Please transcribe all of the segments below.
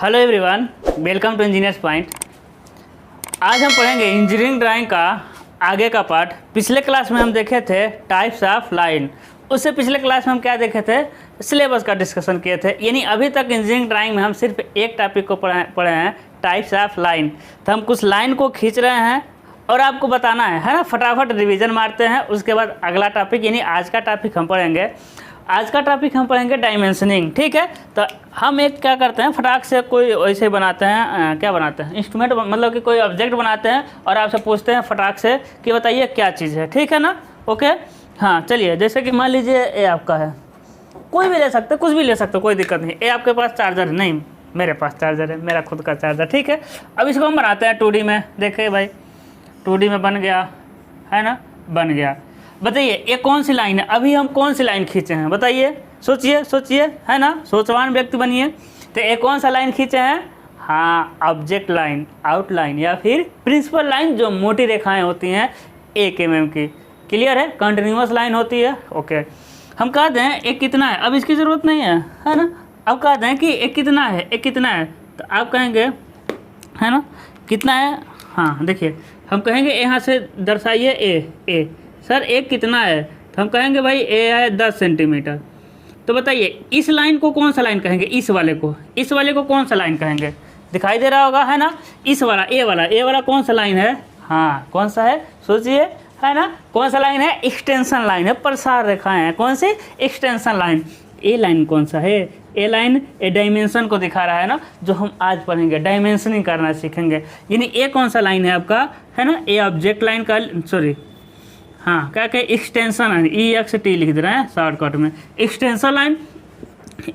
Hello everyone, welcome to engineers point. आज हम पढ़ेंगे इंजीनियरिंग ड्राइंग का आगे का पार्ट। पिछले क्लास में हम देखे थे टाइप्स ऑफ लाइन। उससे पिछले क्लास में हम क्या देखे थे, सिलेबस का डिस्कशन किए थे। यानी अभी तक इंजीनियरिंग ड्राइंग में हम सिर्फ एक टॉपिक को पढ़े हैं, टाइप्स ऑफ लाइन। तो हम कुछ लाइन को खींच रहे हैं और आपको बताना है ना। फटाफट रिवीजन मारते हैं, उसके बाद अगला टॉपिक यानी आज का टॉपिक हम पढ़ेंगे। आज का टॉपिक हम पढ़ेंगे डायमेंशनिंग, ठीक है। तो हम एक क्या करते हैं, फटाक से कोई वैसे बनाते हैं, क्या बनाते हैं, इंस्ट्रूमेंट, मतलब कि कोई ऑब्जेक्ट बनाते हैं और आपसे पूछते हैं फटाक से कि बताइए क्या चीज़ है, ठीक है ना। ओके, हाँ चलिए। जैसे कि मान लीजिए ये आपका है, कोई भी ले सकते, कुछ भी ले सकते, कोई दिक्कत नहीं। ये आपके पास चार्जर है, नहीं मेरे पास चार्जर है, मेरा खुद का चार्जर, ठीक है। अब इसको हम बनाते हैं 2D में। देखिए भाई 2D में बन गया है ना, बन गया। बताइए ये कौन सी लाइन है, अभी हम कौन सी लाइन खींचे हैं, बताइए, सोचिए सोचिए, है ना, सोचवान व्यक्ति बनिए। तो ये कौन सा लाइन खींचे हैं, हाँ ऑब्जेक्ट लाइन, आउटलाइन या फिर प्रिंसिपल लाइन, जो मोटी रेखाएं होती हैं 1 mm की। क्लियर है, कंटिन्यूअस लाइन होती है। ओके, हम कहते हैं एक कितना है, अब इसकी ज़रूरत नहीं है ना। अब कहते हैं कि एक कितना है, एक कितना है, तो आप कहेंगे है ना कितना है। हाँ देखिए, हम कहेंगे यहाँ से दर्शाइए ए सर एक कितना है, तो हम कहेंगे भाई ए है 10 सेंटीमीटर। तो बताइए इस लाइन को कौन सा लाइन कहेंगे, इस वाले को कौन सा लाइन कहेंगे, दिखाई दे रहा होगा है ना। इस वाला ए वाला कौन सा लाइन है, हाँ कौन सा है, सोचिए, है ना। कौन सा लाइन है, एक्सटेंशन लाइन है, प्रसार रेखाएं हैं, कौन सी, एक्सटेंशन लाइन। ए लाइन कौन सा है, ए लाइन ए डायमेंशन को दिखा रहा है ना, जो हम आज पढ़ेंगे, डायमेंशनिंग करना सीखेंगे। यानी ए कौन सा लाइन है आपका, है ना, ए ऑब्जेक्ट लाइन का, सॉरी हाँ क्या कहे, एक्सटेंशन लाइन, EXT लिख दे रहे हैं शॉर्टकट में, एक्सटेंशन लाइन।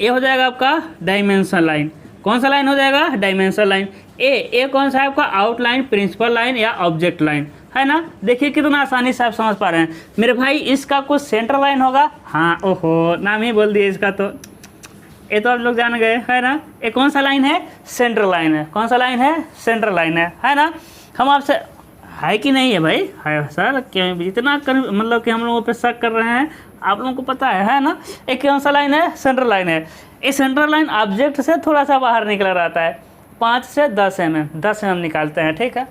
ये हो जाएगा आपका डायमेंशन लाइन। कौन सा लाइन हो जाएगा, डायमेंशन लाइन। ए कौन सा है आपका, आउटलाइन, प्रिंसिपल लाइन या ऑब्जेक्ट लाइन, है ना। देखिए कितना आसानी से आप समझ पा रहे हैं मेरे भाई। इसका कुछ सेंटर लाइन होगा, हाँ ओहो नाम ही बोल दिए इसका, तो ये तो आप लोग जान गए है ना। ये कौन सा लाइन है, सेंट्रल लाइन है। कौन सा लाइन है, सेंट्रल लाइन है ना। हम आपसे है कि नहीं है भाई, है सर, क्यों इतना मतलब कि हम लोगों पे शक कर रहे हैं, आप लोगों को पता है ना। एक कौन सा लाइन है, सेंट्रल लाइन है। ये सेंट्रल लाइन ऑब्जेक्ट से थोड़ा सा बाहर निकला रहता है, 5 से 10 mm निकालते हैं, ठीक है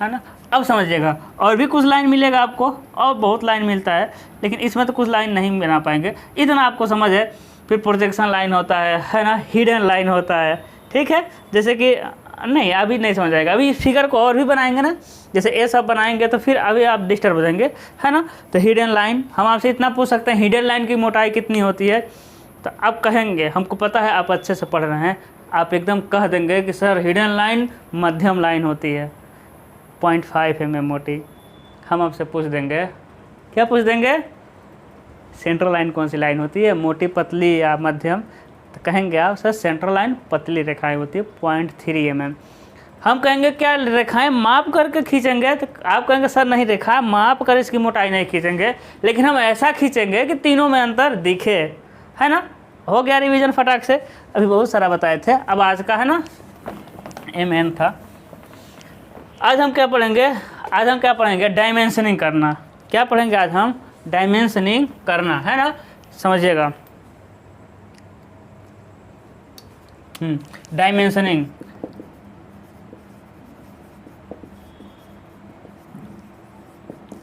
ना। अब समझिएगा, और भी कुछ लाइन मिलेगा आपको, और बहुत लाइन मिलता है, लेकिन इसमें तो कुछ लाइन नहीं बना पाएंगे, इतना आपको समझ है। फिर प्रोजेक्शन लाइन होता है ना, हिडन लाइन होता है, ठीक है। जैसे कि नहीं अभी नहीं समझ आएगा, अभी इस फिगर को और भी बनाएंगे ना, जैसे ये सब बनाएंगे तो फिर अभी आप डिस्टर्ब हो जाएंगे, है ना। तो हिडन लाइन, हम आपसे इतना पूछ सकते हैं हिडन लाइन की मोटाई कितनी होती है, तो आप कहेंगे, हमको पता है आप अच्छे से पढ़ रहे हैं, आप एकदम कह देंगे कि सर हिडन लाइन मध्यम लाइन होती है, 0.5 mm मोटी। हम आपसे पूछ देंगे, क्या पूछ देंगे, सेंट्रल लाइन कौन सी लाइन होती है, मोटी, पतली या मध्यम, तो कहेंगे आप सर सेंट्रल लाइन पतली रेखाएं होती है, 0.3 mm। हम कहेंगे क्या रेखाएं माप करके खींचेंगे, तो आप कहेंगे सर नहीं, रेखा माप कर इसकी मोटाई नहीं खींचेंगे, लेकिन हम ऐसा खींचेंगे कि तीनों में अंतर दिखे, है ना। हो गया रिवीजन फटाक से, अभी बहुत सारा बताए थे। अब आज का है ना, मेन था। आज हम क्या पढ़ेंगे, डायमेंशनिंग करना। क्या पढ़ेंगे आज हम, डायमेंशनिंग करना, है ना, समझिएगा। डायमेंशनिंग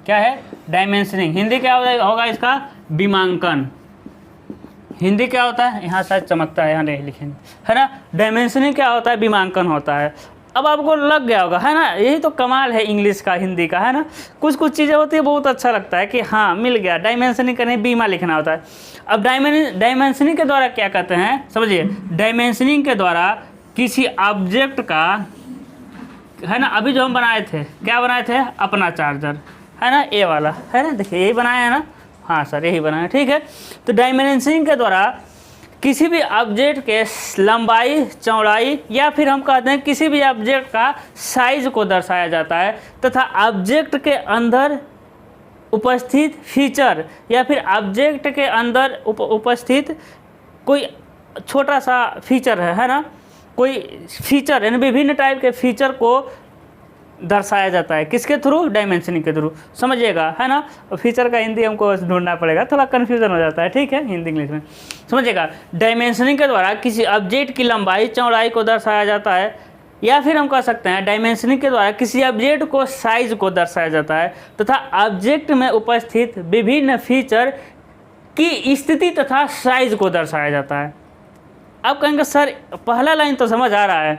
क्या है, डायमेंशनिंग हिंदी क्या होगा इसका, विमांकन। हिंदी क्या होता है, यहाँ शायद चमकता है, यहाँ नहीं लिखेंगे, है ना। डायमेंशनिंग क्या होता है, विमांकन होता है। अब आपको लग गया होगा, है ना, यही तो कमाल है इंग्लिश का, हिंदी का, है ना। कुछ कुछ चीज़ें होती है बहुत अच्छा लगता है कि हाँ मिल गया, डायमेंशनिंग करने बीमा लिखना होता है। अब डायमेंशनिंग के द्वारा क्या कहते हैं, समझिए, डायमेंशनिंग के द्वारा किसी ऑब्जेक्ट का, है ना, अभी जो हम बनाए थे, क्या बनाए थे, अपना चार्जर, है ना, ये वाला, है ना, देखिए यही बनाया है ना, हाँ सर यही बनाया, ठीक है। तो डायमेंशनिंग के द्वारा किसी भी ऑब्जेक्ट के लंबाई, चौड़ाई या फिर हम कहते हैं किसी भी ऑब्जेक्ट का साइज को दर्शाया जाता है, तथा ऑब्जेक्ट के अंदर उपस्थित फीचर या फिर ऑब्जेक्ट के अंदर उपस्थित कोई छोटा सा फीचर है ना, कोई फीचर यानी विभिन्न टाइप के फीचर को दर्शाया जाता है, किसके थ्रू? डायमेंशनिंग के थ्रू, समझिएगा, है ना। फीचर का हिंदी हमको ढूंढना पड़ेगा, थोड़ा कन्फ्यूजन हो जाता है, ठीक है, हिंदी इंग्लिश में, समझिएगा। डायमेंशनिंग के द्वारा किसी ऑब्जेक्ट की लंबाई चौड़ाई को दर्शाया जाता है, या फिर हम कह सकते हैं डायमेंशनिंग के द्वारा किसी ऑब्जेक्ट को साइज को दर्शाया जाता है तथा ऑब्जेक्ट में उपस्थित विभिन्न फीचर की स्थिति तथा साइज को दर्शाया जाता है। आप कहेंगे सर पहला लाइन तो समझ आ रहा है,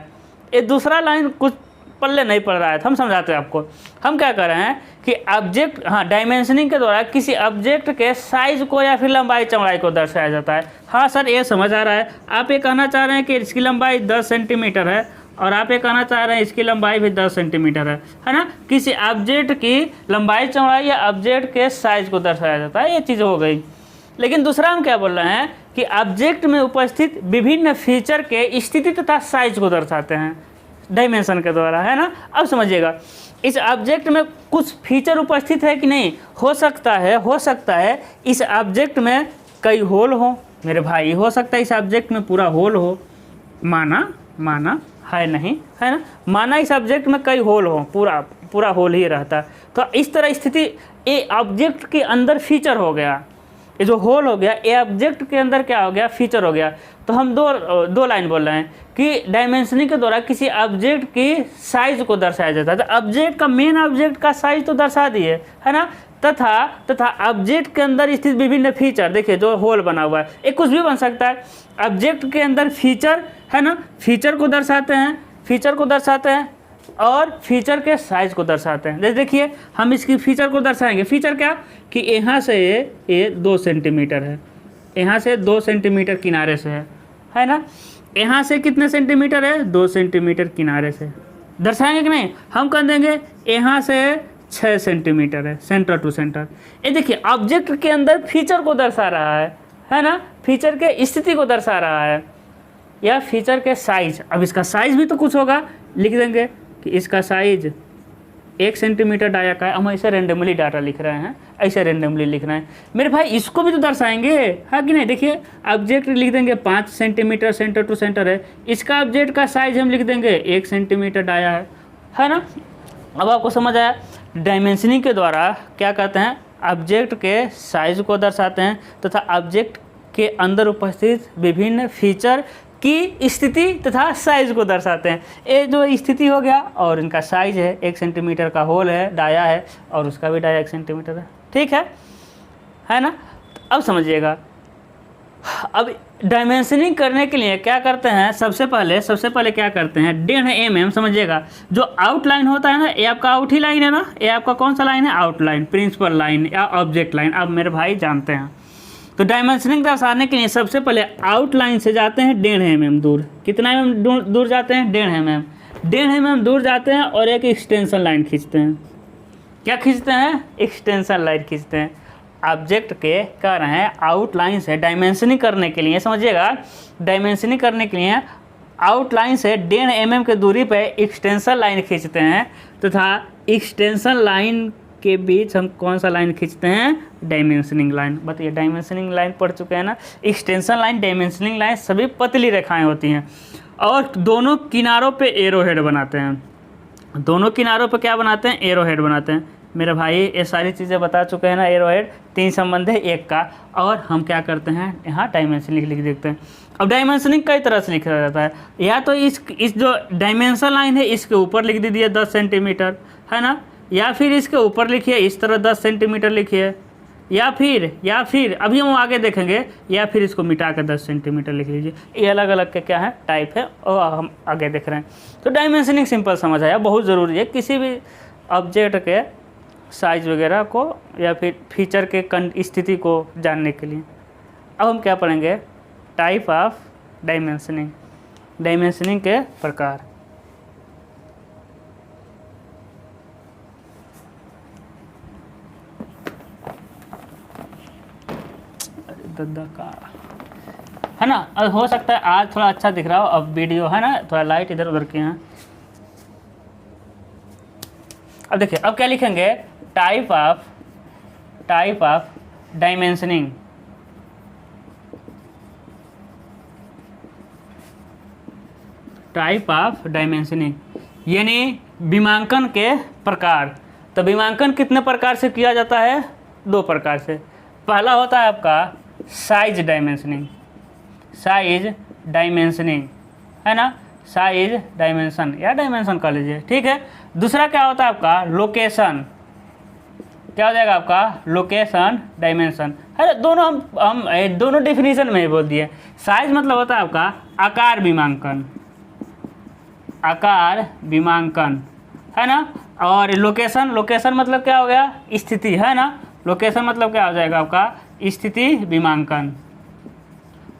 ये दूसरा लाइन कुछ पल्ले नहीं पड़ रहा है, तो हम समझाते हैं आपको। हम क्या कर रहे हैं कि ऑब्जेक्ट, हाँ, डायमेंशनिंग के द्वारा किसी ऑब्जेक्ट के साइज को या फिर लंबाई चौड़ाई को दर्शाया जाता है। हाँ सर ये समझ आ रहा है, आप ये कहना चाह रहे हैं कि इसकी लंबाई 10 सेंटीमीटर है और आप ये कहना चाह रहे हैं इसकी लंबाई भी 10 सेंटीमीटर है ना। किसी ऑब्जेक्ट की लंबाई चौड़ाई या ऑब्जेक्ट के साइज को दर्शाया जाता है, ये चीज़ हो गई। लेकिन दूसरा हम क्या बोल रहे हैं कि ऑब्जेक्ट में उपस्थित विभिन्न फीचर के स्थिति तथा साइज को दर्शाते हैं डायमेंशन के द्वारा, है ना। अब समझिएगा, इस ऑब्जेक्ट में कुछ फीचर उपस्थित है कि नहीं, हो सकता है इस ऑब्जेक्ट में कई होल हो मेरे भाई, हो सकता है इस ऑब्जेक्ट में पूरा होल हो, माना है नहीं, है ना, माना इस ऑब्जेक्ट में कई होल हो, पूरा होल ही रहता है। तो इस तरह स्थिति, ये ऑब्जेक्ट के अंदर फीचर हो गया, ये जो होल हो गया ये ऑब्जेक्ट के अंदर क्या हो गया, फीचर हो गया। तो हम दो लाइन बोल रहे हैं कि डायमेंशनिंग के द्वारा किसी ऑब्जेक्ट की साइज को दर्शाया जाता है। तो ऑब्जेक्ट का, मेन ऑब्जेक्ट का साइज तो दर्शा दिए, है ना, तथा ऑब्जेक्ट के अंदर स्थित विभिन्न फीचर, देखिए जो होल बना हुआ है, ये कुछ भी बन सकता है। ऑब्जेक्ट के अंदर फीचर, है ना, फीचर को दर्शाते हैं और फीचर के साइज को दर्शाते हैं। जैसे देखिए हम इसकी फीचर को दर्शाएंगे, फीचर क्या कि यहाँ से ये 2 सेंटीमीटर है, यहाँ से 2 सेंटीमीटर किनारे से है ना, यहाँ से कितने सेंटीमीटर है, 2 सेंटीमीटर किनारे से दर्शाएंगे कि नहीं। हम कह देंगे यहाँ से 6 सेंटीमीटर है सेंटर टू सेंटर। ये देखिए ऑब्जेक्ट के अंदर फीचर को दर्शा रहा है ना, फीचर के स्थिति को दर्शा रहा है, या फीचर के साइज। अब इसका साइज भी तो कुछ होगा, लिख देंगे कि इसका साइज 1 सेंटीमीटर डाया का है। हम ऐसे रेंडमली डाटा लिख रहे हैं, ऐसे रेंडमली लिख रहे हैं मेरे भाई, इसको भी तो दर्शाएंगे, है कि नहीं। देखिए ऑब्जेक्ट लिख देंगे 5 सेंटीमीटर सेंटर टू सेंटर है, इसका ऑब्जेक्ट का साइज हम लिख देंगे 1 सेंटीमीटर डाया है ना। अब आपको समझ आया, डायमेंशनिंग के द्वारा क्या कहते हैं, ऑब्जेक्ट के साइज को दर्शाते हैं तथा ऑब्जेक्ट के अंदर उपस्थित विभिन्न फीचर की स्थिति तथा साइज को दर्शाते हैं। ये जो स्थिति हो गया और इनका साइज है, 1 सेंटीमीटर का होल है, डाया है, और उसका भी डाया 1 सेंटीमीटर है, ठीक है ना। अब समझिएगा, अब डायमेंशनिंग करने के लिए क्या करते हैं, सबसे पहले क्या करते हैं, 1.5 mm, समझिएगा, जो आउटलाइन होता है ना, ये आपका आउट ही लाइन है ना, ये आपका कौन सा लाइन है, आउटलाइन, प्रिंसिपल लाइन या ऑब्जेक्ट लाइन, आप मेरे भाई जानते हैं। तो डायमेंशनिंग दर्शाने के लिए सबसे पहले आउटलाइन से जाते हैं 1.5 mm दूर। कितना mm दूर जाते हैं, 1.5 mm दूर जाते हैं और एक एक्सटेंशन लाइन खींचते हैं। क्या खींचते हैं, एक्सटेंशन लाइन खींचते हैं। ऑब्जेक्ट के कह रहे हैं आउटलाइन से डायमेंशनिंग करने के लिए, समझिएगा, डायमेंशनिंग करने के लिए आउटलाइन से 1.5 mm की दूरी पर एक्सटेंशन लाइन खींचते हैं तथा एक्सटेंशन लाइन के बीच हम कौन सा लाइन खींचते हैं, डायमेंशनिंग लाइन। बताइए, डायमेंशनिंग लाइन पढ़ चुके हैं ना। एक्सटेंशन लाइन, डायमेंशनिंग लाइन सभी पतली रेखाएं होती हैं और दोनों किनारों पे एरो हेड बनाते हैं। दोनों किनारों पे क्या बनाते हैं, एरो हेड बनाते हैं। मेरे भाई ये सारी चीज़ें बता चुके हैं ना, एरो हेड 3 संबंध है 1 का। और हम क्या करते हैं, यहाँ डायमेंशनिंग लिख देखते हैं। अब डायमेंशनिंग कई तरह से लिखा जाता है, या तो इस जो डायमेंशन लाइन है इसके ऊपर लिख दीजिए 10 सेंटीमीटर, है ना, या फिर इसके ऊपर लिखिए इस तरह 10 सेंटीमीटर लिखिए, या फिर अभी हम आगे देखेंगे, या फिर इसको मिटा कर 10 सेंटीमीटर लिख लीजिए। ये अलग अलग के क्या है, टाइप है, और हम आगे देख रहे हैं। तो डायमेंशनिंग सिंपल समझ आया, बहुत ज़रूरी है किसी भी ऑब्जेक्ट के साइज वगैरह को या फिर फीचर के स्थिति को जानने के लिए। अब हम क्या पढ़ेंगे, टाइप ऑफ डायमेंशनिंग, डायमेंशनिंग के प्रकार। दद्दा का है ना, अब हो सकता है आज थोड़ा अच्छा दिख रहा हो, अब वीडियो है ना थोड़ा लाइट इधर उधर के हैं। अब देखिए, अब क्या लिखेंगे, type of dimensioning. Type of dimensioning यानी विमांकन के प्रकार। तो विमांकन कितने प्रकार से किया जाता है? 2 प्रकार से। पहला होता है आपका साइज डायमेंशनिंग, साइज डायमेंशनिंग है ना, साइज डायमेंशन या डायमेंशन कह लीजिए, ठीक है। दूसरा क्या होता है आपका लोकेशन, क्या हो जाएगा आपका लोकेशन डायमेंशन। अरे दोनों हम दोनों डेफिनेशन में ही बोल दिए। साइज मतलब होता है आपका आकार विमांकन, आकार विमांकन है ना, और लोकेशन, लोकेशन मतलब क्या हो गया स्थिति है ना, लोकेशन मतलब क्या हो जाएगा आपका स्थिति विमांकन।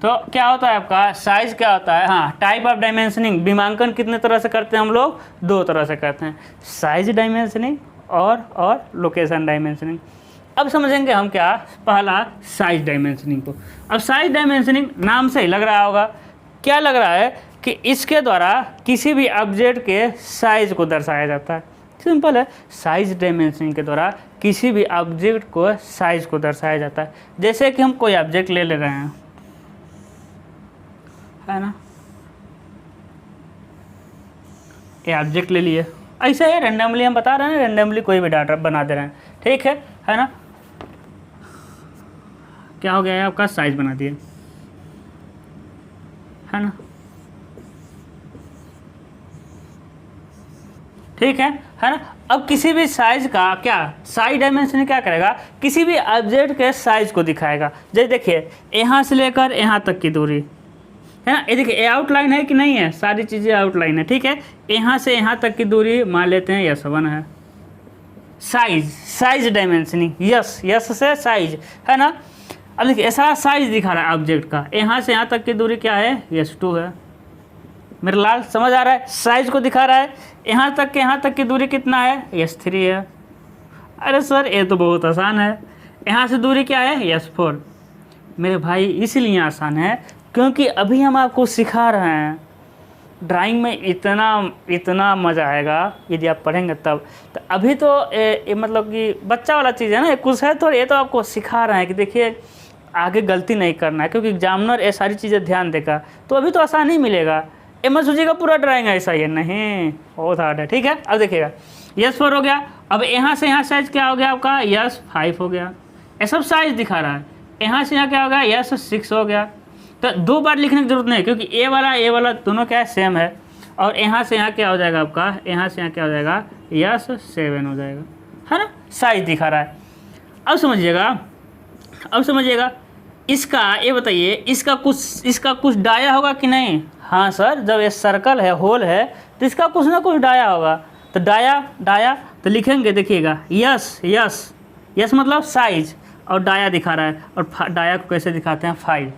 तो क्या होता है आपका साइज क्या होता है, हाँ टाइप ऑफ डायमेंशनिंग। विमांकन कितने तरह से करते हैं हम लोग? 2 तरह से करते हैं, साइज डायमेंशनिंग और लोकेशन डायमेंशनिंग। अब समझेंगे हम क्या, पहला साइज डायमेंशनिंग को। अब साइज डायमेंशनिंग नाम से ही लग रहा होगा, क्या लग रहा है कि इसके द्वारा किसी भी ऑब्जेक्ट के साइज को दर्शाया जाता है। सिंपल है, साइज डायमेंशनिंग के द्वारा किसी भी ऑब्जेक्ट को साइज को दर्शाया जाता है। जैसे कि हम कोई ऑब्जेक्ट ले रहे हैं है ना, ये ऑब्जेक्ट ले लिए, ऐसे है रेंडमली हम बता रहे हैं, रेंडमली कोई भी डाटा बना दे रहे हैं, ठीक है ना। क्या हो गया है आपका साइज बना दिए है ना, ठीक है ना। अब किसी भी साइज का क्या साइज डायमेंशन क्या करेगा, किसी भी ऑब्जेक्ट के साइज को दिखाएगा। जैसे देखिए यहाँ से लेकर यहाँ तक की दूरी है ना, ये देखिए आउटलाइन है कि नहीं है, सारी चीज़ें आउटलाइन है, ठीक है। यहाँ से यहाँ तक की दूरी मान लेते हैं S1 है। साइज, साइज डायमेंशनिंग, यस से साइज है ना। अब देखिए ऐसा साइज दिखा रहा है ऑब्जेक्ट का, यहाँ से यहाँ तक की दूरी क्या है S2 है। मेरे लाल समझ आ रहा है, साइज को दिखा रहा है। यहाँ तक की दूरी कितना है S3 है। अरे सर ये तो बहुत आसान है, यहाँ से दूरी क्या है S4। मेरे भाई इसलिए आसान है क्योंकि अभी हम आपको सिखा रहे हैं। ड्राइंग में इतना मज़ा आएगा यदि आप पढ़ेंगे तब। तो अभी तो ये मतलब कि बच्चा वाला चीज़ है ना, कुछ है तो ये तो आपको सिखा रहे हैं कि देखिए आगे गलती नहीं करना है, क्योंकि एग्जामिनर ये सारी चीज़ें ध्यान देगा। तो अभी तो आसान ही मिलेगा, ये मत सोचिएगा पूरा ड्राइंग ऐसा ही है, नहीं बहुत हार्ड है, ठीक है। अब देखिएगा S4 हो गया। अब यहाँ से यहाँ साइज क्या हो गया आपका S5 हो गया, ये सब साइज दिखा रहा है। यहाँ से यहाँ क्या हो गया S6 हो गया। तो 2 बार लिखने की जरूरत नहीं, क्योंकि ए वाला दोनों क्या है सेम है। और यहाँ से यहाँ क्या हो जाएगा आपका, यहाँ से यहाँ क्या हो जाएगा S7 हो जाएगा, है ना। साइज दिखा रहा है। अब समझिएगा इसका, ये बताइए इसका कुछ डाया होगा कि नहीं। हाँ सर, जब ये सर्कल है, होल है, तो इसका कुछ ना कुछ डाया होगा। तो डाया तो लिखेंगे, देखिएगा यस मतलब साइज, और डाया दिखा रहा है। और डाया को कैसे दिखाते हैं 5,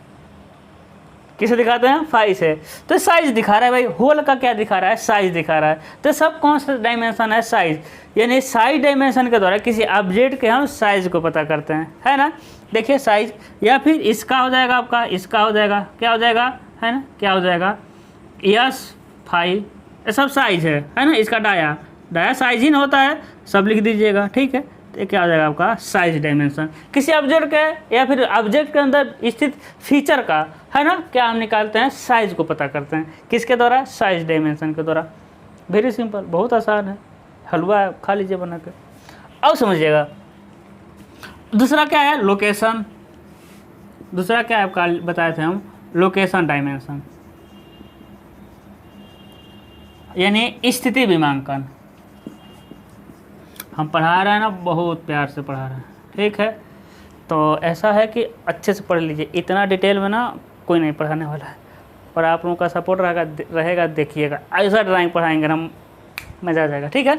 किसे दिखाते हैं 5 से। तो साइज दिखा रहा है भाई, होल का क्या दिखा रहा है साइज दिखा रहा है। तो सब कौन सा डायमेंशन है साइज, यानी साइज डायमेंशन के द्वारा किसी ऑब्जेक्ट के हम साइज को पता करते हैं, है ना। देखिए साइज, या फिर इसका हो जाएगा आपका, इसका हो जाएगा, क्या हो जाएगा है ना, क्या हो जाएगा S5, ये सब साइज है ना। इसका डाया साइज ही ना होता है, सब लिख दीजिएगा, ठीक है। तो क्या हो जाएगा आपका साइज डायमेंशन किसी ऑब्जेक्ट के या फिर ऑब्जेक्ट के अंदर स्थित फीचर का, है ना। क्या हम निकालते हैं साइज को पता करते हैं, किसके द्वारा, साइज डायमेंशन के द्वारा। वेरी सिंपल, बहुत आसान है, हलवा है, खा लीजिए बना के। अब समझिएगा दूसरा क्या है लोकेशन। दूसरा क्या है आपका बताए थे हम, लोकेशन डायमेंशन, यानी स्थिति विमांकन। हम पढ़ा रहे हैं ना, बहुत प्यार से पढ़ा रहे हैं, ठीक है। तो ऐसा है कि अच्छे से पढ़ लीजिए, इतना डिटेल में ना कोई नहीं पढ़ाने वाला है, और आप लोगों का सपोर्ट रहेगा देखिएगा। ऐसा ड्राइंग पढ़ाएंगे ना, मज़ा आ जाएगा, ठीक है।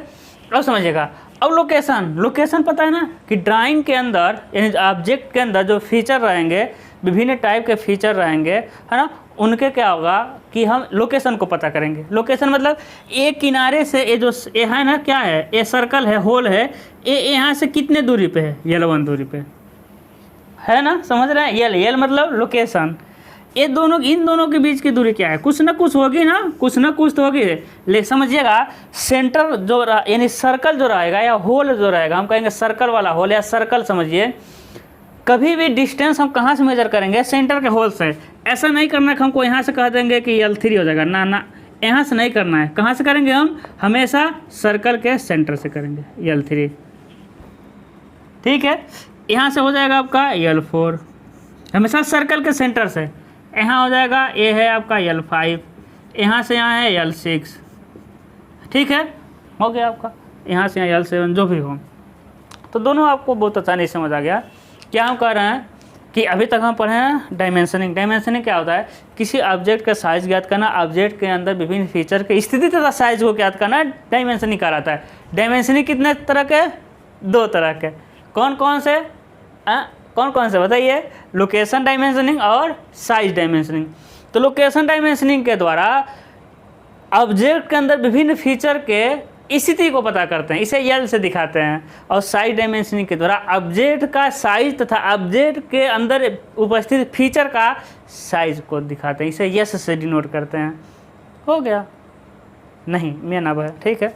अब समझिएगा, अब लोकेशन पता है ना कि ड्राइंग के अंदर यानी ऑब्जेक्ट के अंदर जो फीचर रहेंगे, विभिन्न टाइप के फीचर रहेंगे, है ना, उनके क्या होगा कि हम लोकेशन को पता करेंगे। लोकेशन मतलब एक किनारे से ये है ना, क्या है, ये सर्कल है, होल है, ये यहाँ से कितने दूरी पे है, L1 दूरी पे है ना, समझ रहे हैं। L मतलब लोकेशन, ये इन दोनों के बीच की दूरी क्या है, कुछ ना कुछ होगी ना, कुछ ना कुछ तो होगी। ले समझिएगा, सेंटर जो यानी सर्कल जो रहेगा या होल जो रहेगा, हम कहेंगे सर्कल वाला होल या सर्कल समझिए। कभी भी डिस्टेंस हम कहाँ से मेजर करेंगे, सेंटर के होल से। ऐसा नहीं करना कि हमको यहाँ से कह देंगे कि L3 हो जाएगा, ना, यहाँ से नहीं करना है, कहाँ से करेंगे हम, हमेशा सर्कल के सेंटर से करेंगे, L3। ठीक है, यहाँ से हो जाएगा आपका L4, हमेशा सर्कल के सेंटर से। यहाँ हो जाएगा, ये है आपका L5, यहाँ से यहाँ है L6। ठीक है, हो गया आपका, यहाँ से यहाँ L7, जो भी हो। तो दोनों आपको बहुत आसानी से समझ आ गया। क्या हम कह रहे हैं कि अभी तक हम पढ़े हैं डायमेंशनिंग। डायमेंशनिंग क्या होता है, किसी ऑब्जेक्ट का साइज ज्ञात करना, ऑब्जेक्ट के अंदर विभिन्न फीचर के स्थिति तथा साइज को ज्ञात करना डायमेंशनिंग कहलाता है। डायमेंशनिंग कितने तरह के, 2 तरह के। कौन कौन से, कौन कौन से बताइए, लोकेशन डायमेंशनिंग और साइज डायमेंशनिंग। तो लोकेशन डायमेंशनिंग के द्वारा ऑब्जेक्ट के अंदर विभिन्न फीचर के स्थिति को पता करते हैं, इसे L से दिखाते हैं। और साइज डायमेंशनिंग के द्वारा ऑब्जेक्ट का साइज तथा ऑब्जेक्ट के अंदर उपस्थित फीचर का साइज को दिखाते हैं, इसे S से डिनोट करते हैं। हो गया, नहीं मेन अब है। ठीक है,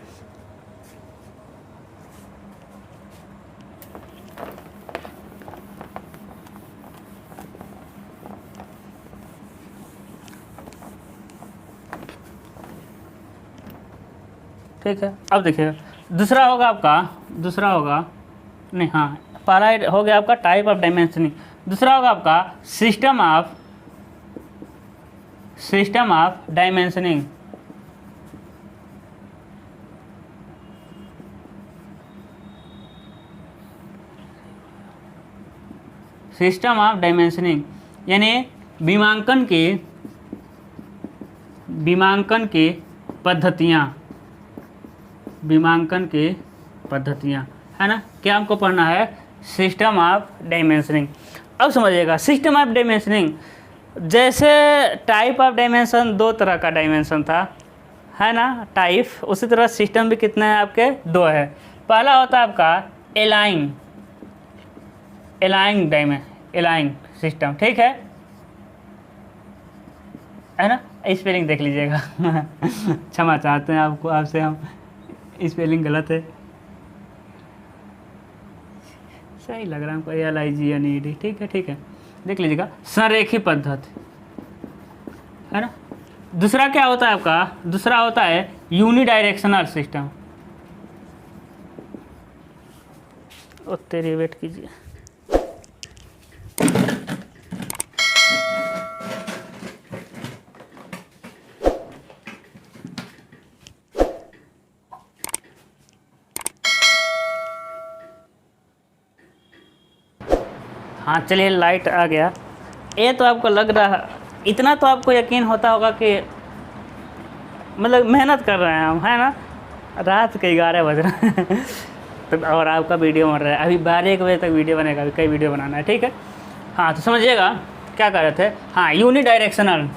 ठीक है। अब देखिएगा, दूसरा होगा आपका, दूसरा होगा नहीं, हाँ पहला हो गया आपका टाइप ऑफ डायमेंशनिंग, दूसरा होगा आपका system of dimensioning. System of dimensioning यानी विमांकन की पद्धतियाँ, विमांकन की पद्धतियाँ, है ना। क्या हमको पढ़ना है, सिस्टम ऑफ डायमेंशनिंग। अब समझिएगा, सिस्टम ऑफ डायमेंशनिंग, जैसे टाइप ऑफ डायमेंशन 2 तरह का डायमेंशन था, है ना, टाइप, उसी तरह सिस्टम भी कितने हैं आपके, 2 है। पहला होता है आपका एलाइन सिस्टम, ठीक है ना। स्पेलिंग देख लीजिएगा क्षमा चाहते हैं आपको, आपसे हम, स्पेलिंग गलत है, सही लग रहा है हमको, LIGNED। ठीक है, ठीक है, देख लीजिएगा। संरेखी पद्धति, है ना। दूसरा क्या होता है आपका, दूसरा होता है यूनिडायरेक्शनल सिस्टम। ओ तेरी, वेट कीजिए, हाँ चलिए, लाइट आ गया। ये तो आपको लग रहा है, इतना तो आपको यकीन होता होगा कि मतलब मेहनत कर रहे हैं हम, है ना। रात के 11 बज रहे हैं तो और आपका वीडियो बन रहा है, अभी 12-1 बजे तक वीडियो बनेगा, अभी कई वीडियो बनाना है। ठीक है, हाँ तो समझिएगा क्या कर रहे थे। हाँ, यूनिडायरेक्शनल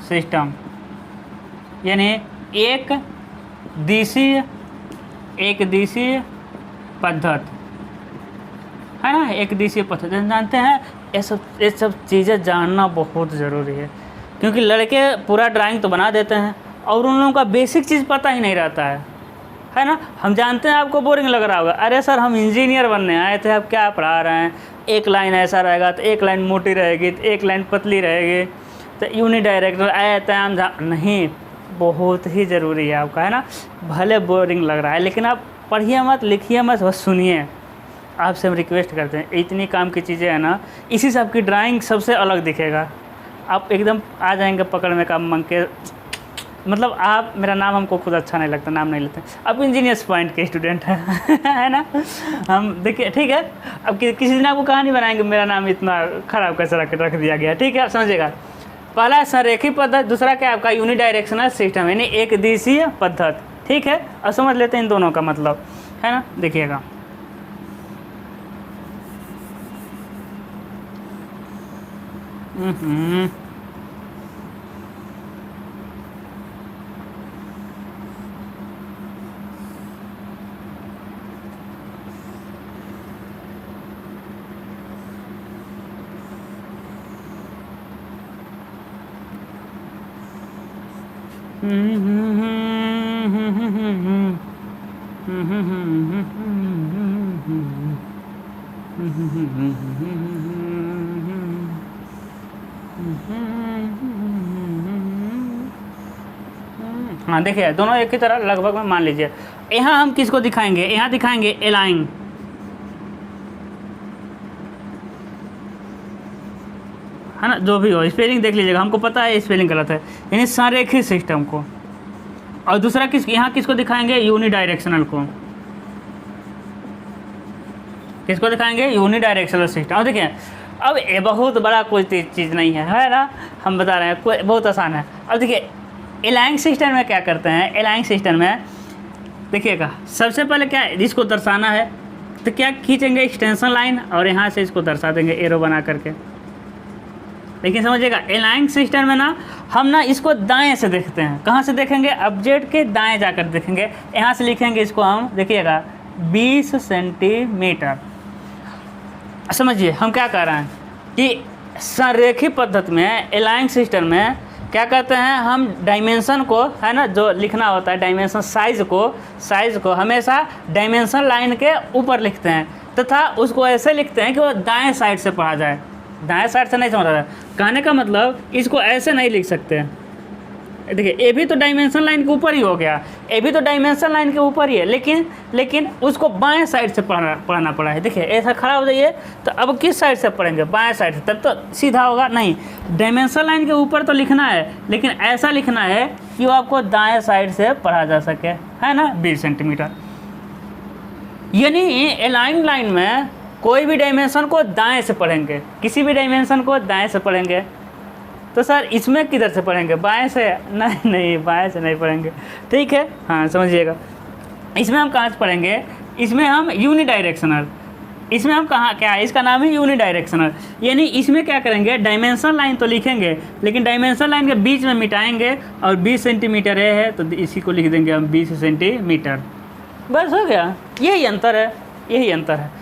सिस्टम यानी एक दिशीय पद्धति, है ना, एक दिशीय पद्धति। जानते हैं, ये सब चीज़ें जानना बहुत ज़रूरी है, क्योंकि लड़के पूरा ड्राइंग तो बना देते हैं और उन लोगों का बेसिक चीज़ पता ही नहीं रहता है ना। हम जानते हैं आपको बोरिंग लग रहा होगा, अरे सर हम इंजीनियर बनने आए थे, अब क्या पढ़ा रहे हैं, एक लाइन ऐसा रहेगा तो एक लाइन मोटी रहेगी तो एक लाइन पतली रहेगी, तो यूनिडायरेक्शनल आयाम नहीं, बहुत ही ज़रूरी है आपका, है ना। भले बोरिंग लग रहा है, लेकिन आप पढ़िए मत, लिखिए मत, बस सुनिए। आपसे हम रिक्वेस्ट करते हैं, इतनी काम की चीज़ें हैं ना, इसी से आपकी ड्राइंग सबसे अलग दिखेगा। आप एकदम आ जाएंगे पकड़ में का मन के, मतलब आप, मेरा नाम हमको खुद अच्छा नहीं लगता, नाम नहीं लेते। आप इंजीनियर्स पॉइंट के स्टूडेंट हैं है ना। हम देखिए, ठीक है, अब किसी दिन आपको कहानी बनाएंगे मेरा नाम इतना ख़राब कैसे रख दिया गया। ठीक है, आप समझिएगा। पहला संरेखी पद्धति, दूसरा क्या आपका यूनिडायरेक्शनल सिस्टम यानी एक दिशीय पद्धति। ठीक है, अब समझ लेते हैं इन दोनों का मतलब, है ना। देखिएगा, हाँ देखिए दोनों एक ही तरह लगभग में मान लीजिए। यहाँ हम किसको दिखाएंगे, यहाँ दिखाएंगे एलाइन, है ना, जो भी हो स्पेलिंग देख लीजिएगा, हमको पता है स्पेलिंग गलत है, यानी संरेखित सिस्टम को। और दूसरा यहाँ किसको दिखाएंगे, यूनिडायरेक्शनल को। किसको दिखाएंगे, यूनिडायरेक्शनल सिस्टम। और देखिए अब ये बहुत बड़ा कोई चीज़ नहीं है ना, हम बता रहे हैं कोई बहुत आसान है। अब देखिए एलाइंग सिस्टम में क्या करते हैं, एलाइंग सिस्टम में देखिएगा सबसे पहले क्या इसको दर्शाना है तो क्या खींचेंगे एक्सटेंशन लाइन और यहाँ से इसको दर्शा देंगे एरो बना करके। लेकिन समझिएगा एलाइंग सिस्टम में ना हम ना इसको दाएं से देखते हैं। कहाँ से देखेंगे, ऑब्जेक्ट के दाएं जाकर देखेंगे। यहाँ से लिखेंगे इसको हम, देखिएगा 20 सेंटीमीटर। समझिए हम क्या कह रहे हैं कि संरेखित पद्धति में एलाइंग सिस्टम में क्या कहते हैं हम, डायमेंशन को, है ना, जो लिखना होता है डायमेंशन साइज़ को हमेशा डायमेंशन लाइन के ऊपर लिखते हैं तथा उसको ऐसे लिखते हैं कि वो दाएं साइड से पढ़ा जाए। दाएं साइड से नहीं समझ रहा है, कहने का मतलब इसको ऐसे नहीं लिख सकते। देखिए ये भी तो डायमेंशन लाइन के ऊपर ही हो गया, ये भी तो डायमेंशन लाइन के ऊपर ही है, लेकिन उसको बाएं साइड से पढ़ना पड़ा है। देखिए ऐसा खड़ा हो जाइए तो अब किस साइड से पढ़ेंगे, बाएं साइड से, तब तो सीधा होगा नहीं। डायमेंशन लाइन के ऊपर तो लिखना है लेकिन ऐसा लिखना है कि वो आपको दाएं साइड से पढ़ा जा सके, है ना, 20 सेंटीमीटर। यानी एलाइन लाइन में कोई भी डायमेंशन को दाएँ से पढ़ेंगे, किसी भी डायमेंशन को दाएँ से पढ़ेंगे। तो सर इसमें किधर से पढ़ेंगे, बाएं से? नहीं बाएं से नहीं पढ़ेंगे, ठीक है। हाँ समझिएगा, इसमें हम कहाँ से पढ़ेंगे, इसमें हम यूनिडायरेक्शनल, इसमें हम कहाँ क्या है, इसका नाम है यूनिडायरेक्शनल। यानी इसमें क्या करेंगे, डायमेंशन लाइन तो लिखेंगे लेकिन डायमेंशन लाइन के बीच में मिटाएंगे और 20 सेंटीमीटर है तो इसी को लिख देंगे हम 20 सेंटीमीटर, बस हो गया। यही अंतर है,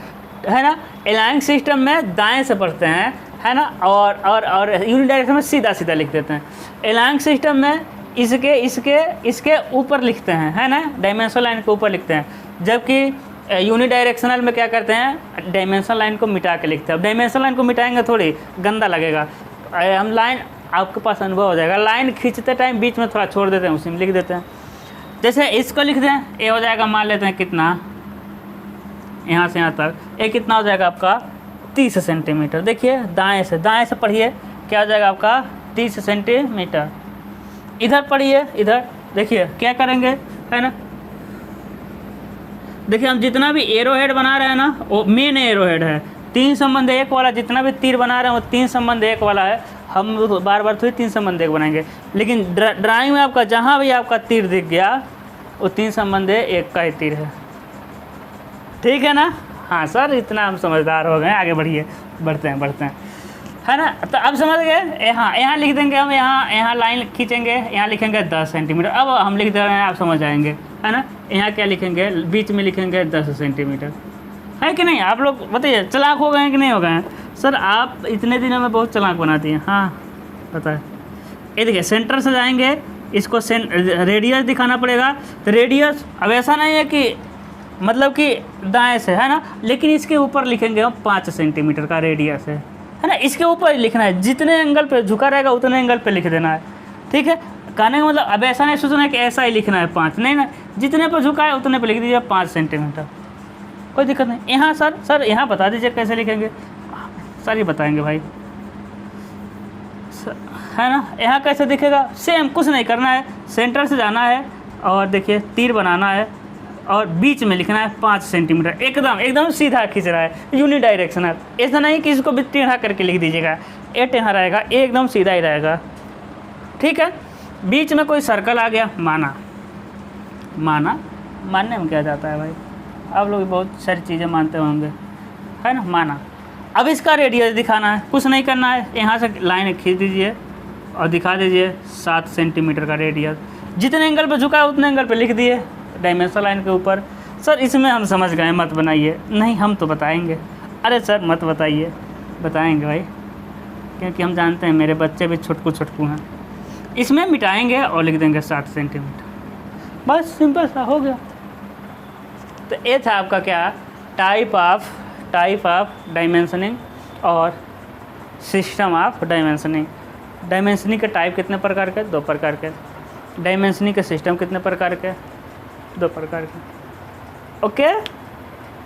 है ना। एलाइंग सिस्टम में दाएँ से पढ़ते हैं, है ना, और यूनिडायरेक्शनल में सीधा लिख देते हैं। एलाइंग सिस्टम में इसके ऊपर लिखते हैं, है ना, डायमेंशन लाइन के ऊपर लिखते हैं, जबकि यूनिडायरेक्शनल में क्या करते हैं, डायमेंशन लाइन को मिटा के लिखते हैं। अब डायमेंशन लाइन को मिटाएंगे थोड़ी गंदा लगेगा, हम लाइन, आपके पास अनुभव हो जाएगा, लाइन खींचते टाइम बीच में थोड़ा छोड़ देते हैं, उसी में लिख देते हैं। जैसे इसको लिख दें, ये हो जाएगा, मान लेते हैं कितना, यहाँ से यहाँ तक, ये कितना हो जाएगा आपका 30 सेंटीमीटर। देखिए दाएं से पढ़िए, क्या हो जाएगा आपका 30 सेंटीमीटर। इधर पढ़िए, इधर देखिए क्या करेंगे, है ना। देखिए हम जितना भी एरो हेड बना रहे हैं ना, वो मेन एरो हेड है, 3 संबंध 1 वाला। जितना भी तीर बना रहे हैं वो 3 संबंध 1 वाला है। हम बार बार थोड़ी 3 संबंध 1 बनाएंगे, लेकिन ड्राइंग में आपका जहाँ भी आपका तीर दिख गया वो 3 संबंध 1 का ही तीर है, ठीक है ना। हाँ सर इतना हम समझदार हो गए, आगे बढ़ते हैं, है ना। तो अब समझ गए, यहाँ लिख देंगे हम, यहाँ लाइन खींचेंगे, यहाँ लिखेंगे 10 सेंटीमीटर। अब हम लिख दे रहे हैं, आप समझ आएंगे, है ना। यहाँ क्या लिखेंगे, बीच में लिखेंगे 10 सेंटीमीटर, है कि नहीं। आप लोग बताइए चालाक हो गए हैं कि नहीं हो गए हैं। सर आप इतने दिनों में बहुत चालाक बनाती हैं। हाँ पता है। ये देखिए सेंटर से जाएंगे, इसको रेडियस दिखाना पड़ेगा। तो रेडियस अब ऐसा नहीं है कि मतलब कि दाएं से, है ना, लेकिन इसके ऊपर लिखेंगे हम 5 सेंटीमीटर का रेडियस है ना। इसके ऊपर लिखना है, जितने एंगल पे झुका रहेगा उतने एंगल पे लिख देना है, ठीक है। कहने का मतलब अब ऐसा नहीं सोचना है कि ऐसा ही लिखना है 5, नहीं ना, जितने पर झुका है उतने पे लिख दीजिए 5 सेंटीमीटर, कोई दिक्कत नहीं। यहाँ सर यहाँ बता दीजिए कैसे लिखेंगे, सर ये बताएंगे भाई, है ना। यहाँ कैसे दिखेगा, सेम कुछ नहीं करना है, सेंटर से जाना है और देखिए तीर बनाना है और बीच में लिखना है 5 सेंटीमीटर। एकदम सीधा खींच रहा है, यूनिडायरेक्शनल। ऐसा नहीं कि इसको भी टेढ़ा करके लिख दीजिएगा, ये टेढ़ा रहेगा, ये एकदम सीधा ही रहेगा, ठीक है। बीच में कोई सर्कल आ गया, मानने में क्या जाता है भाई, आप लोग बहुत सारी चीज़ें मानते होंगे, है ना, माना। अब इसका रेडियस दिखाना है, कुछ नहीं करना है, यहाँ से लाइन खींच दीजिए और दिखा दीजिए 7 सेंटीमीटर का रेडियस। जितने एंगल पर झुका है उतने एंगल पर लिख दिए डायमेंशन लाइन के ऊपर। सर इसमें हम समझ गए, मत बनाइए। नहीं हम तो बताएंगे। अरे सर मत बताइए, बताएंगे भाई, क्योंकि हम जानते हैं मेरे बच्चे भी छुटकू हैं। इसमें मिटाएंगे और लिख देंगे 7 सेंटीमीटर, बस सिंपल सा हो गया। तो ये था आपका क्या, टाइप ऑफ डायमेंशनिंग और सिस्टम ऑफ डायमेंशनिंग। डायमेंशनिंग के टाइप कितने प्रकार के, 2 प्रकार के। डायमेंशनिंग के सिस्टम कितने प्रकार के? 2 प्रकार के। ओके,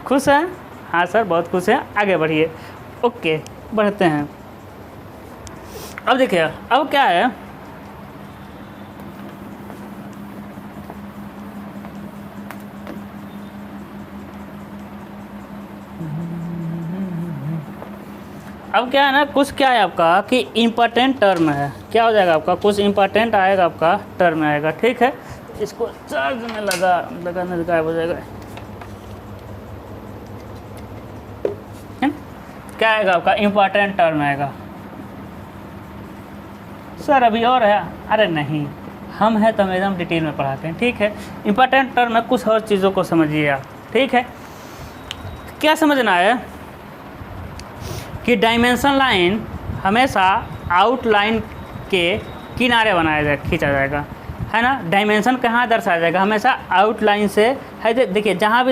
खुश हैं? हाँ सर, बहुत खुश हैं। आगे बढ़िए। ओके, बढ़ते हैं। अब देखिए, अब क्या है, अब क्या है ना, कुछ क्या है आपका कि इम्पोर्टेंट टर्म है। क्या हो जाएगा आपका? कुछ इम्पोर्टेंट आएगा, आपका टर्म आएगा। ठीक है, इसको चार्ज में लगाने गायब हो जाएगा। क्या आएगा आपका? इम्पोर्टेंट टर्म आएगा। सर अभी और है? अरे नहीं, हम हैं तो हम एकदम डिटेल में पढ़ाते हैं। ठीक है, इम्पोर्टेंट टर्म है, कुछ और चीज़ों को समझिए आप। ठीक है, क्या समझना है कि डायमेंशन लाइन हमेशा आउटलाइन के किनारे बनाया जाए, खींचा जाएगा, है ना। डायमेंशन कहाँ दर्शाया जाएगा? हमेशा आउटलाइन से है। देखिए, जहाँ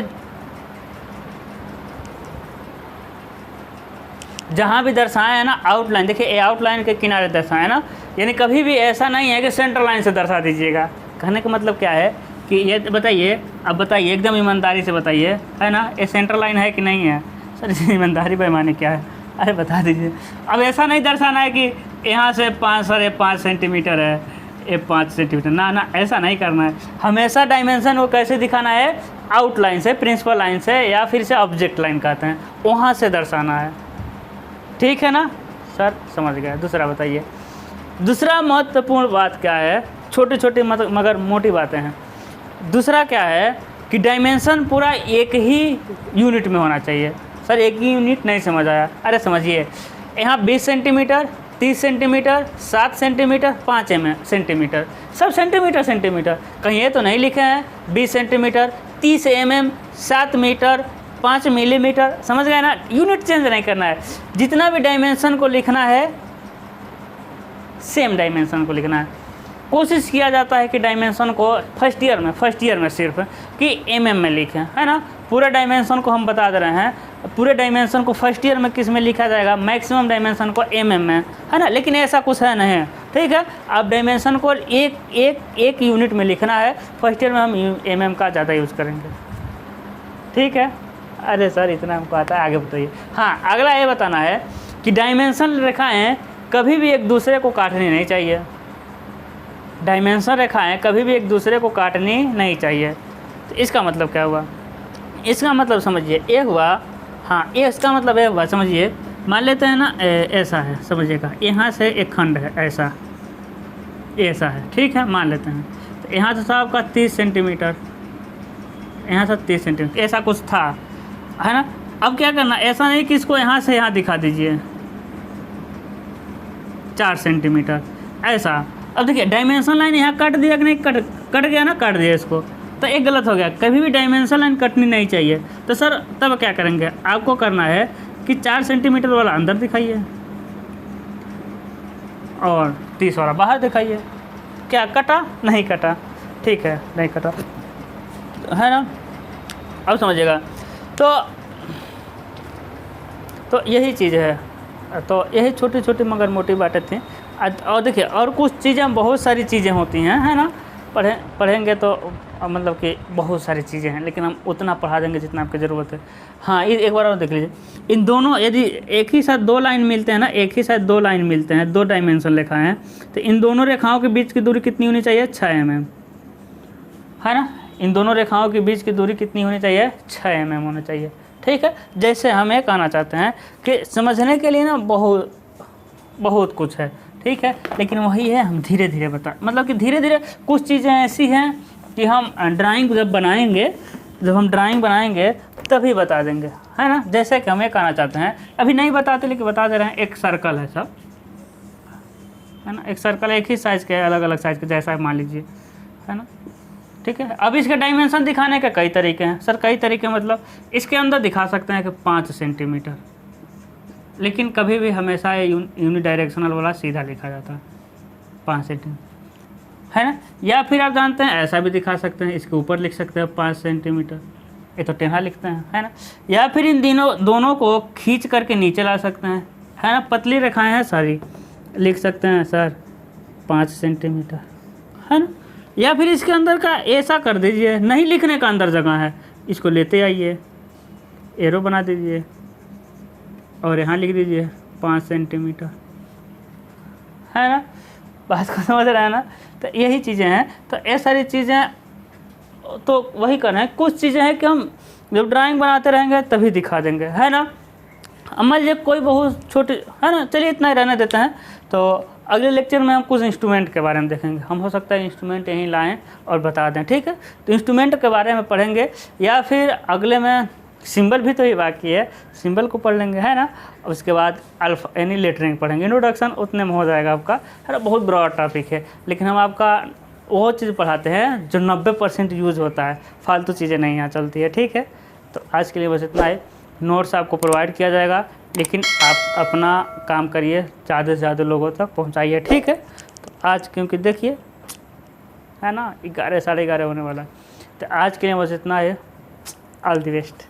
भी दर्शाए है ना आउटलाइन, देखिए ये आउटलाइन के किनारे दर्शाए है ना, यानी कभी भी ऐसा नहीं है कि सेंट्रल लाइन से दर्शा दीजिएगा। कहने का मतलब क्या है कि ये बताइए, अब बताइए एकदम ईमानदारी से बताइए, है ना, ये सेंट्रल लाइन है कि नहीं है? सर इसमें ईमानदारी बेईमानी क्या है? अरे बता दीजिए। अब ऐसा नहीं दर्शाना है कि यहाँ से 5 सेंटीमीटर है, ये 5 सेंटीमीटर, ना, ऐसा नहीं करना है। हमेशा डायमेंशन को कैसे दिखाना है? आउटलाइन से, प्रिंसिपल लाइन से, या फिर से ऑब्जेक्ट लाइन कहते हैं, वहाँ से दर्शाना है। ठीक है ना सर, समझ गए। दूसरा बताइए, दूसरा महत्वपूर्ण बात क्या है? छोटी छोटी मगर मोटी बातें हैं। दूसरा क्या है कि डायमेंशन पूरा एक ही यूनिट में होना चाहिए। सर एक ही यूनिट नहीं समझ आया? अरे समझिए, यहाँ 20 सेंटीमीटर, 30 सेंटीमीटर, 7 सेंटीमीटर, 5 सेंटीमीटर, सब सेंटीमीटर। कहीं ये तो नहीं लिखे हैं 20 सेंटीमीटर, 30 7 मीटर, 5 मिलीमीटर। समझ गए ना? यूनिट चेंज नहीं करना है। जितना भी डायमेंशन को लिखना है, सेम डायमेंशन को लिखना है। कोशिश किया जाता है कि डायमेंशन को फर्स्ट ईयर में सिर्फ कि mm में लिखें, है ना। पूरे डायमेंशन को हम बता दे रहे हैं, पूरे डायमेंशन को फर्स्ट ईयर में किस में लिखा जाएगा? मैक्सिमम डायमेंशन को mm में, है ना। लेकिन ऐसा कुछ है नहीं, ठीक है। आप डायमेंशन को एक यूनिट में लिखना है। फर्स्ट ईयर में हम mm का ज़्यादा यूज़ करेंगे। ठीक है। अरे सर इतना हमको आता है, आगे बताइए। हाँ, अगला ये बताना है कि डायमेंशन रेखाएँ कभी भी एक दूसरे को काटनी नहीं चाहिए। डायमेंशन रेखाएं कभी भी एक दूसरे को काटनी नहीं चाहिए। तो इसका मतलब क्या हुआ? इसका मतलब समझिए, एक हुआ, हाँ ये इसका मतलब ये हुआ, समझिए। मान लेते हैं ना ऐसा है, समझिएगा, यहाँ से एक खंड है, ऐसा है, ठीक है, मान लेते हैं। तो यहाँ से था आपका 30 सेंटीमीटर, यहाँ से 30 सेंटीमीटर, ऐसा कुछ था, है ना। अब क्या करना, ऐसा नहीं कि इसको यहाँ से यहाँ दिखा दीजिए 4 सेंटीमीटर, ऐसा। अब देखिए डायमेंशन लाइन यहाँ कट दिया कि नहीं, कट गया ना, काट दिया इसको, तो एक गलत हो गया। कभी भी डायमेंशन लाइन कटनी नहीं चाहिए। तो सर तब क्या करेंगे? आपको करना है कि 4 सेंटीमीटर वाला अंदर दिखाइए और 30 वाला बाहर दिखाइए। क्या कटा? नहीं कटा, ठीक है, नहीं कटा, है ना। अब समझिएगा। तो यही चीज़ है। तो यही छोटी छोटी मगर मोटी बातें थी। और देखिए, और कुछ चीज़ें, बहुत सारी चीज़ें होती हैं, है ना। पढ़ेंगे तो मतलब कि बहुत सारी चीज़ें हैं, लेकिन हम उतना पढ़ा देंगे जितना आपकी ज़रूरत है। हाँ, एक बार और देख लीजिए। इन दोनों, यदि एक ही साथ 2 लाइन मिलते हैं ना, एक ही साथ 2 लाइन मिलते हैं, 2 डायमेंशन रेखा हैं, तो इन दोनों रेखाओं के बीच की दूरी कितनी होनी चाहिए? 6 mm, है ना। इन दोनों रेखाओं के बीच की दूरी कितनी होनी चाहिए? 6 mm होनी चाहिए। ठीक है। जैसे हम ये कहना चाहते हैं कि समझने के लिए ना बहुत कुछ है, ठीक है, लेकिन वही है, हम धीरे धीरे मतलब कि धीरे धीरे कुछ चीज़ें ऐसी हैं कि हम ड्राइंग जब हम ड्राइंग बनाएंगे तभी बता देंगे, है ना। जैसे कि हम ये कहना चाहते हैं, अभी नहीं बताते लेकिन बता दे रहे हैं। एक सर्कल है सब, है ना, एक सर्कल एक ही साइज़ के, अलग अलग साइज़ के, जैसा मान लीजिए, है ना, ठीक है। अब इसके डायमेंशन दिखाने के कई तरीके हैं सर, कई तरीके, मतलब इसके अंदर दिखा सकते हैं कि 5 सेंटीमीटर, लेकिन कभी भी हमेशा यूनि डायरेक्शनल वाला सीधा लिखा जाता है 5 सेंटीमीटर, है ना। या फिर आप जानते हैं ऐसा भी दिखा सकते हैं, इसके ऊपर लिख सकते हैं 5 सेंटीमीटर, ये तो टेढ़ा लिखते हैं, है ना। या फिर इन दोनों को खींच करके नीचे ला सकते हैं, है ना। पतली रेखाएं हैं सारी, लिख सकते हैं सर 5 सेंटीमीटर, है ना। या फिर इसके अंदर का ऐसा कर दीजिए, नहीं लिखने का अंदर जगह है, इसको लेते आइए, एरो बना दीजिए और यहाँ लिख दीजिए 5 सेंटीमीटर, है ना। बात को समझ रहे हैं ना। तो यही चीज़ें हैं। तो ये सारी चीज़ें तो वही कर रहे हैं। कुछ चीज़ें हैं कि हम जब ड्राइंग बनाते रहेंगे तभी दिखा देंगे, है ना। अब मान लीजिए कोई बहुत छोटे, है ना, चलिए इतना ही रहने देते हैं। तो अगले लेक्चर में हम कुछ इंस्ट्रूमेंट के बारे में देखेंगे। हम हो सकता है इंस्ट्रूमेंट यहीं लाएं और बता दें, ठीक है। तो इंस्ट्रूमेंट के बारे में पढ़ेंगे, या फिर अगले में सिंबल भी तो ही बाकी है, सिंबल को पढ़ लेंगे, है ना। उसके बाद अल्फ़ा यानी लेटरिंग पढ़ेंगे। इंट्रोडक्शन उतने में हो जाएगा आपका, है ना। बहुत ब्रॉड टॉपिक है, लेकिन हम आपका वो चीज़ पढ़ाते हैं जो 90% यूज़ होता है, फालतू चीज़ें नहीं यहाँ चलती है, ठीक है। तो आज के लिए बस इतना ही। नोट्स आपको प्रोवाइड किया जाएगा, लेकिन आप अपना काम करिए, ज़्यादा से ज़्यादा लोगों तक पहुँचाइए, ठीक है। तो आज क्योंकि देखिए, है ना, 11 साढ़े 11 होने वाला है। तो आज के लिए बस इतना है। All the best.